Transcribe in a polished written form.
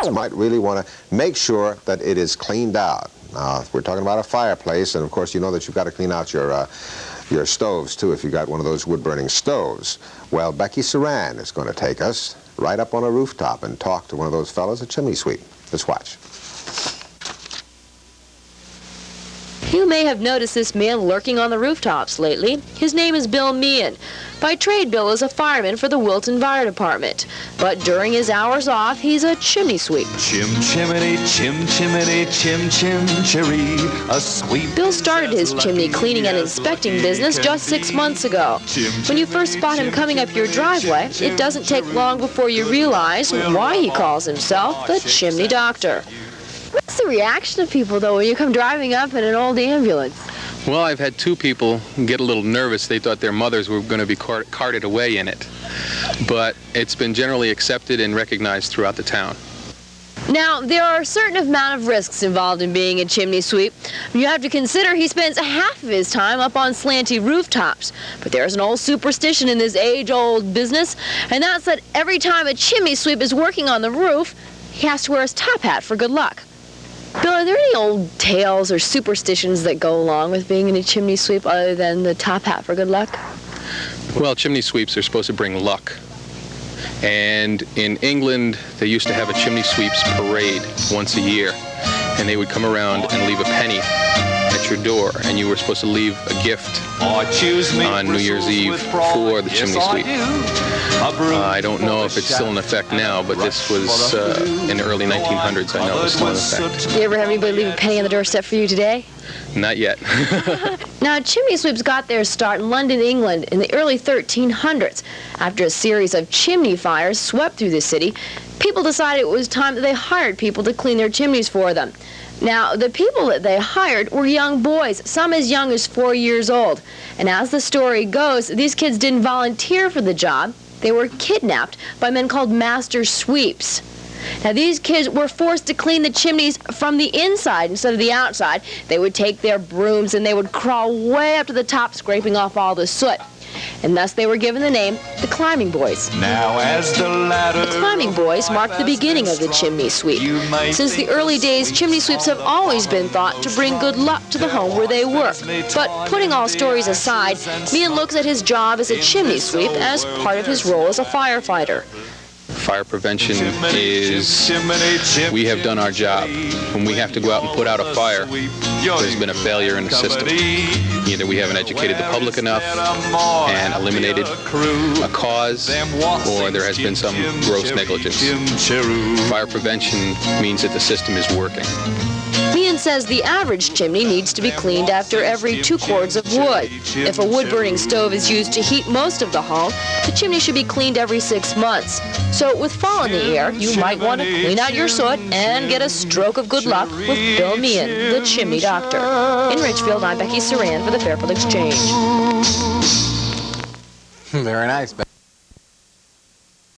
You might really want to make sure that it is cleaned out. We're talking about a fireplace, and of course you know that you've got to clean out your stoves too if you've got one of those wood-burning stoves. Well, Rebecca Surran is going to take us right up on a rooftop and talk to one of those fellows, a chimney sweep. Let's watch. You may have noticed this man lurking on the rooftops lately. His name is Bill Meehan. By trade, Bill is a fireman for the Wilton Fire Department. But during his hours off, he's a chimney sweep. Chim chimney, chim chimney, chim chim cherry, a sweep. Bill started his chimney cleaning and inspecting business just 6 months ago. When you first spot him coming up your driveway, it doesn't take long before you realize why he calls himself the Chimney Doctor. What's the reaction of people, though, when you come driving up in an old ambulance? Well, I've had two people get a little nervous. They thought their mothers were going to be carted away in it. But it's been generally accepted and recognized throughout the town. Now, there are a certain amount of risks involved in being a chimney sweep. You have to consider he spends half of his time up on slanty rooftops. But there's an old superstition in this age-old business, and that's that every time a chimney sweep is working on the roof, he has to wear his top hat for good luck. Bill, are there any old tales or superstitions that go along with being in a chimney sweep other than the top hat for good luck? Well, chimney sweeps are supposed to bring luck. And in England, they used to have a chimney sweeps parade once a year. And they would come around and leave a penny at your door, and you were supposed to leave a gift on New Year's Eve for the chimney sweep. I don't know if it's still in effect now, but this was in the early 1900s. I know it was still in effect. You ever have anybody leave a penny on the doorstep for you today? Not yet. Now, chimney sweeps got their start in London, England in the early 1300s. After a series of chimney fires swept through the city, people decided it was time that they hired people to clean their chimneys for them. Now, the people that they hired were young boys, some as young as 4 years old. And as the story goes, these kids didn't volunteer for the job. They were kidnapped by men called master sweeps. Now, these kids were forced to clean the chimneys from the inside instead of the outside. They would take their brooms and they would crawl way up to the top, scraping off all the soot. And thus they were given the name the Climbing Boys. Now as the ladder The Climbing Boys marked the beginning of the chimney sweep. Since the early days, chimney sweeps have always been thought to bring good luck to the home where they work. But putting all stories aside, Meehan looks at his job as a chimney sweep as part of his role as a firefighter. Fire prevention is, we have done our job. When we have to go out and put out a fire, there's been a failure in the system. Either we haven't educated the public enough and eliminated a cause, or there has been some gross negligence. Fire prevention means that the system is working. Meehan says the average chimney needs to be cleaned after every 2 cords of wood. If a wood-burning stove is used to heat most of the home, the chimney should be cleaned every 6 months. So with fall in the air, you might want to clean out your soot and get a stroke of good luck with Bill Meehan, the Chimney Doctor. In Ridgefield, I'm Rebecca Surran for the Fairfield Exchange. Very nice.